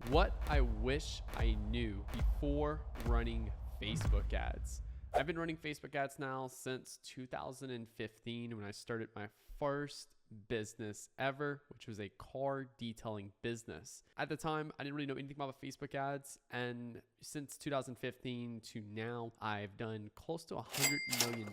What I wish I knew before running Facebook ads. I've been running Facebook ads now since 2015 when I started my first business ever, which was a car detailing business. At the time, I didn't really know anything about Facebook ads, and since 2015 to now, I've done close to $100 million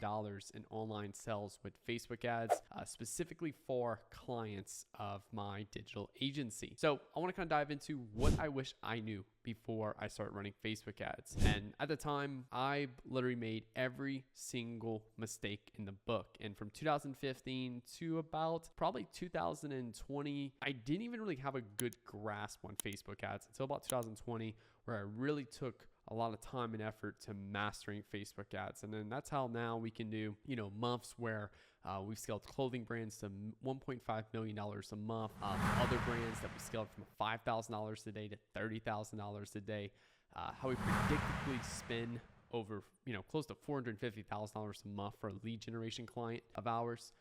in online sales with Facebook ads, specifically for clients of my digital agency. So I want to kind of dive into what I wish I knew before I started running Facebook ads. And at the time, I literally made every single mistake in the book. And from 2015 to about probably 2020, I didn't even really have a good grasp on Facebook ads until about 2020, where I really took a lot of time and effort to mastering Facebook ads. And then that's how now we can do, months where we've scaled clothing brands to $1.5 million a month. Other brands that we scaled from $5,000 a day to $30,000 a day. How we predictably spend over, close to $450,000 a month for a lead generation client of ours.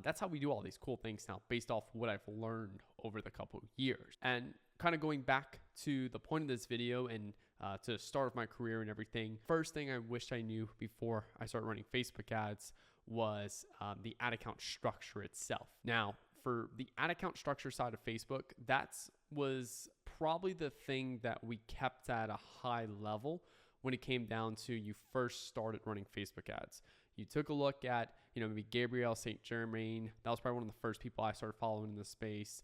That's how we do all these cool things now based off what I've learned over the couple of years. And kind of going back to the point of this video and to start of my career and everything, first thing I wish I knew before I started running Facebook ads was the ad account structure itself. Now, for the ad account structure side of Facebook, that was probably the thing that we kept at a high level when it came down to you first started running Facebook ads. You took a look at, maybe Gabriel St. Germain. That was probably one of the first people I started following in the space.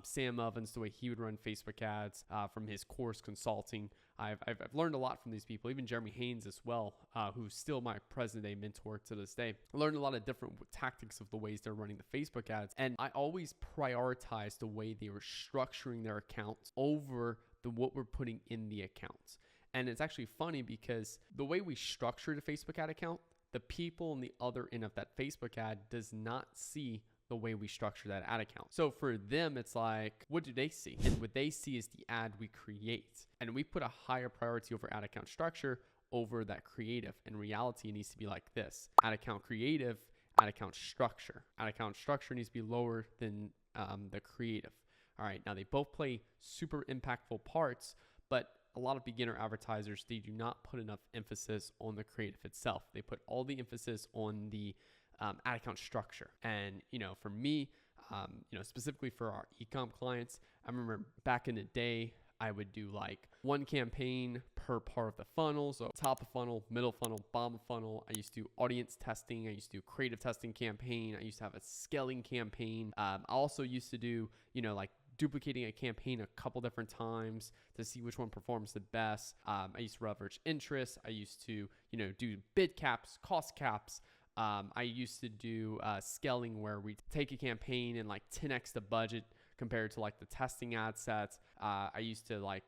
Sam Ovens, the way he would run Facebook ads from his course consulting. I've learned a lot from these people, even Jeremy Haynes as well, who's still my present day mentor to this day. I learned a lot of different tactics of the ways they're running the Facebook ads. And I always prioritized the way they were structuring their accounts over what we're putting in the accounts. And it's actually funny because the way we structured a Facebook ad account, the people on the other end of that Facebook ad does not see the way we structure that ad account. So for them, it's like, what do they see? And what they see is the ad we create. And we put a higher priority over ad account structure over that creative. In reality, it needs to be like this: ad account creative, ad account structure. Ad account structure needs to be lower than the creative. All right, now they both play super impactful parts, but a lot of beginner advertisers, they do not put enough emphasis on the creative itself. They put all the emphasis on the ad account structure. And, for me, specifically for our e-com clients, I remember back in the day, I would do like one campaign per part of the funnel. So top of funnel, middle funnel, bottom of funnel. I used to do audience testing. I used to do creative testing campaign. I used to have a scaling campaign. I also used to do, like duplicating a campaign a couple different times to see which one performs the best. I used to leverage interest. I used to, do bid caps, cost caps. I used to do scaling where we take a campaign and like 10x the budget compared to like the testing ad sets. I used to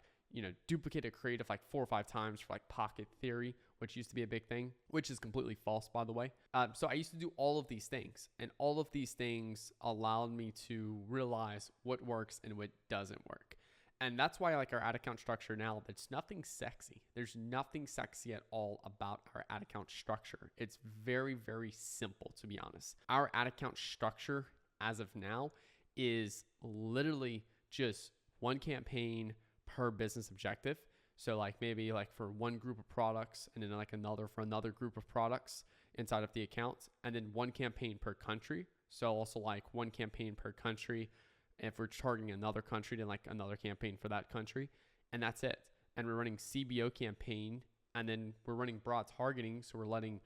duplicate a creative like 4 or 5 times for like pocket theory, which used to be a big thing, which is completely false, by the way. So I used to do all of these things, and all of these things allowed me to realize what works and what doesn't work. And that's why I like our ad account structure now. It's nothing sexy. There's nothing sexy at all about our ad account structure. It's very, very simple, to be honest. Our ad account structure as of now is literally just one campaign per business objective. So like maybe like for one group of products and then like another for another group of products inside of the account, and then one campaign per country. So also like one campaign per country. If we're targeting another country, then like another campaign for that country, and that's it. And we're running CBO campaign, and then we're running broad targeting. So we're letting,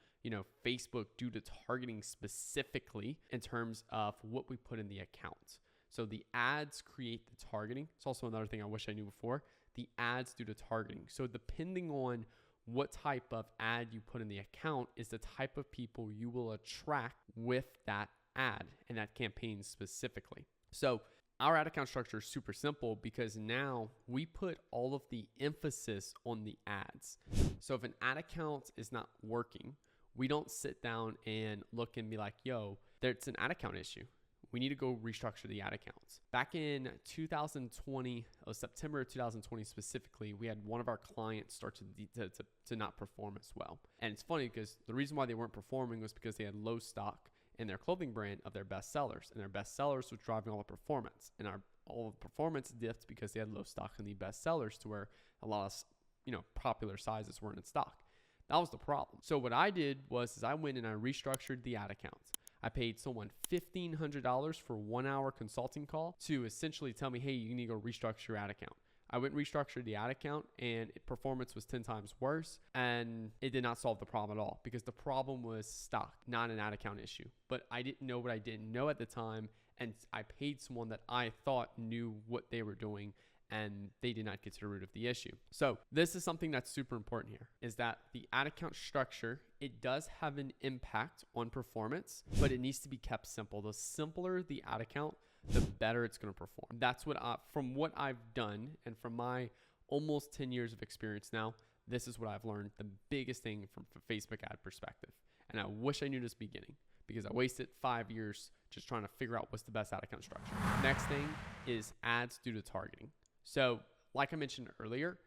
Facebook do the targeting specifically in terms of what we put in the account. So the ads create the targeting. It's also another thing I wish I knew before. The ads do the targeting. So depending on what type of ad you put in the account is the type of people you will attract with that ad and that campaign specifically. So our ad account structure is super simple because now we put all of the emphasis on the ads. So if an ad account is not working, we don't sit down and look and be like, yo, there's an ad account issue. We need to go restructure the ad accounts. Back in 2020, September 2020 specifically, we had one of our clients start to not perform as well. And it's funny because the reason why they weren't performing was because they had low stock in their clothing brand of their best sellers, and their best sellers was driving all the performance. And our all of the performance dipped because they had low stock in the best sellers to where a lot of, popular sizes weren't in stock. That was the problem. So what I did was I went and I restructured the ad accounts. I paid someone $1,500 for 1 hour consulting call to essentially tell me, hey, you need to go restructure your ad account. I went and restructured the ad account and performance was 10 times worse, and it did not solve the problem at all because the problem was stock, not an ad account issue. But I didn't know what I didn't know at the time, and I paid someone that I thought knew what they were doing, and they did not get to the root of the issue. So this is something that's super important here, is that the ad account structure, it does have an impact on performance, but it needs to be kept simple. The simpler the ad account, the better it's going to perform. That's what from what I've done and from my almost 10 years of experience now, this is what I've learned, the biggest thing from a Facebook ad perspective. And I wish I knew this beginning because I wasted 5 years just trying to figure out what's the best ad account structure. Next thing is ads due to targeting. So like I mentioned earlier,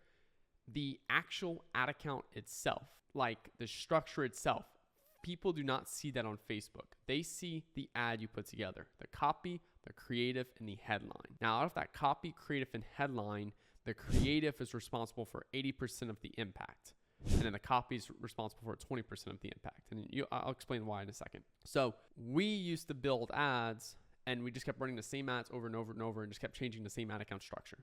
the actual ad account itself, like the structure itself, people do not see that on Facebook. They see the ad you put together, the copy, the creative, and the headline. Now, out of that copy, creative, and headline, the creative is responsible for 80% of the impact. And then the copy is responsible for 20% of the impact. And I'll explain why in a second. So we used to build ads and we just kept running the same ads over and over and over and just kept changing the same ad account structure.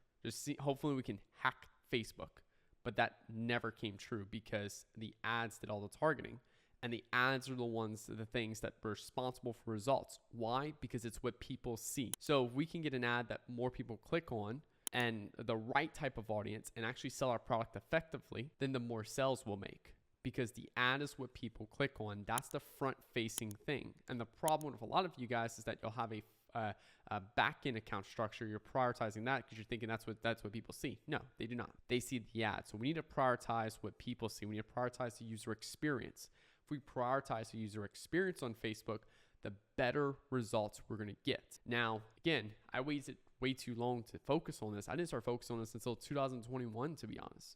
Hopefully we can hack Facebook. But that never came true because the ads did all the targeting. And the ads are the things that are responsible for results. Why? Because it's what people see. So if we can get an ad that more people click on and the right type of audience and actually sell our product effectively, then the more sales we'll make. Because the ad is what people click on. That's the front-facing thing. And the problem with a lot of you guys is that you'll have a back-end account structure. You're prioritizing that because you're thinking that's what people see. No, they do not. They see the ad. So we need to prioritize what people see. We need to prioritize the user experience. If we prioritize the user experience on Facebook, the better results we're going to get. Now, again, I waited way too long to focus on this. I didn't start focusing on this until 2021, to be honest.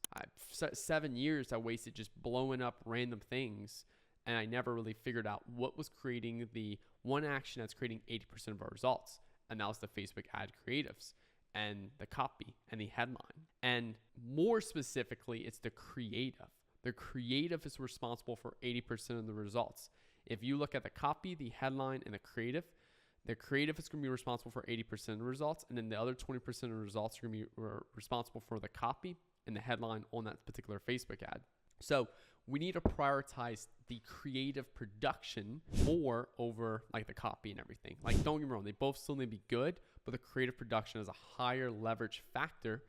7 years I wasted just blowing up random things, and I never really figured out what was creating the one action that's creating 80% of our results, and that was the Facebook ad creatives and the copy and the headline. And more specifically, it's the creative. The creative is responsible for 80% of the results. If you look at the copy, the headline, and the creative is going to be responsible for 80% of the results, and then the other 20% of the results are going to be responsible for the copy and the headline on that particular Facebook ad. So we need to prioritize the creative production more over like the copy and everything. Like, don't get me wrong, they both still need to be good, but the creative production is a higher leverage factor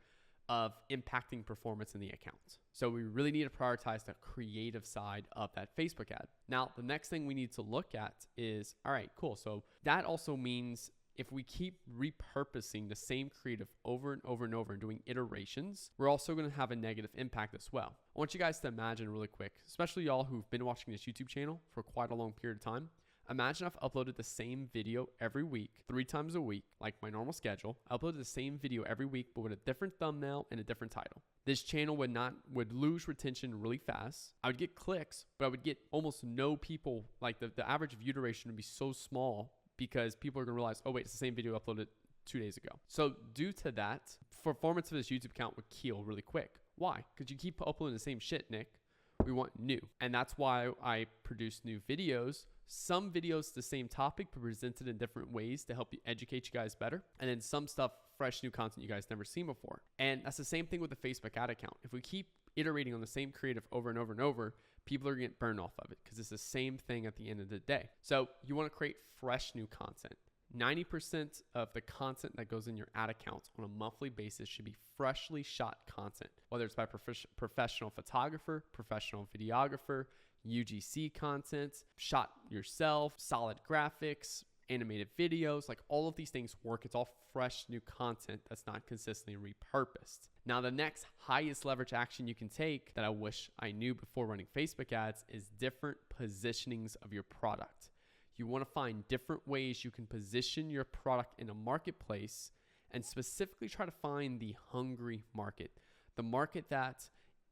of impacting performance in the account. So we really need to prioritize the creative side of that Facebook ad. Now, the next thing we need to look at is, all right, cool. So that also means if we keep repurposing the same creative over and over and over and doing iterations, we're also going to have a negative impact as well. I want you guys to imagine really quick, especially y'all who've been watching this YouTube channel for quite a long period of time. Imagine I've uploaded the same video every week, 3 times a week, like my normal schedule. I uploaded the same video every week, but with a different thumbnail and a different title. This channel would lose retention really fast. I would get clicks, but I would get almost no people. Like the average view duration would be so small because people are gonna realize, oh wait, it's the same video uploaded 2 days ago. So due to that, performance of this YouTube account would keel really quick. Why? Because you keep uploading the same shit, Nick. We want new. And that's why I produce new videos. Some videos the same topic but presented in different ways to help you educate you guys better. And then some stuff, fresh new content you guys never seen before. And that's the same thing with the Facebook ad account. If we keep iterating on the same creative over and over and over, people are going to get burned off of it because it's the same thing at the end of the day. So you want to create fresh new content. 90% of the content that goes in your ad account on a monthly basis should be freshly shot content, whether it's by professional photographer, professional videographer, UGC content, shot yourself, solid graphics, animated videos, like all of these things work. It's all fresh new content that's not consistently repurposed. Now, the next highest leverage action you can take that I wish I knew before running Facebook ads is different positionings of your product. You want to find different ways you can position your product in a marketplace and specifically try to find the hungry market, the market that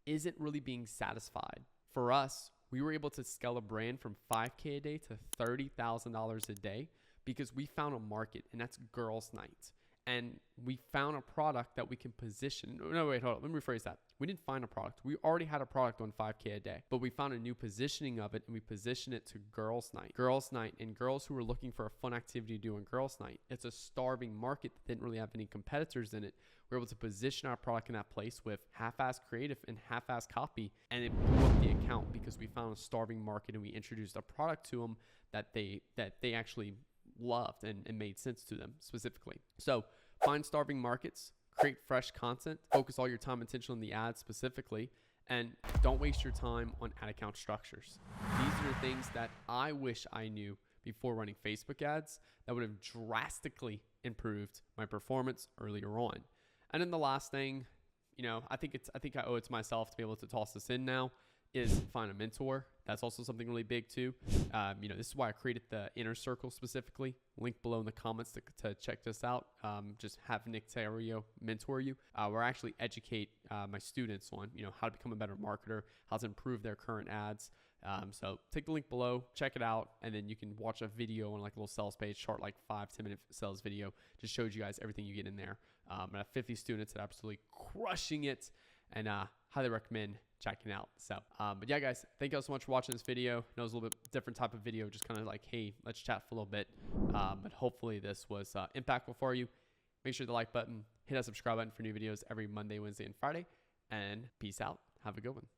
isn't really being satisfied. For us, we were able to scale a brand from $5K a day to $30,000 a day because we found a market, and that's girls' night. and we found a product that we can position. No, wait, hold on. Let me rephrase that. We didn't find a product. We already had a product on 5K a day, but we found a new positioning of it, and we positioned it to girls' night. Girls' night, and girls who were looking for a fun activity to do on girls' night. It's a starving market that didn't really have any competitors in it. We were able to position our product in that place with half-ass creative and half-ass copy, and it blew up the account because we found a starving market, and we introduced a product to them that they actually loved and made sense to them specifically. So find starving markets, create fresh content, focus all your time and attention on the ads specifically, and don't waste your time on ad account structures. These are the things that I wish I knew before running Facebook ads that would have drastically improved my performance earlier on. And then the last thing, I think I owe it to myself to be able to toss this in now, is find a mentor. That's also something really big too. This is why I created the inner circle specifically. Link below in the comments to check this out. Just have Nick Theriot mentor you, where I actually educate my students on, how to become a better marketer, how to improve their current ads. So take the link below, check it out, and then you can watch a video on like a little sales page, short like 5-10 minute sales video. Just shows you guys everything you get in there. I have 50 students that are absolutely crushing it, and highly recommend checking out. So, but yeah, guys, thank you all so much for watching this video. I know it was a little bit different type of video, just kind of like, hey, let's chat for a little bit. But hopefully this was impactful for you. Make sure the like button, hit that subscribe button for new videos every Monday, Wednesday, and Friday, and peace out. Have a good one.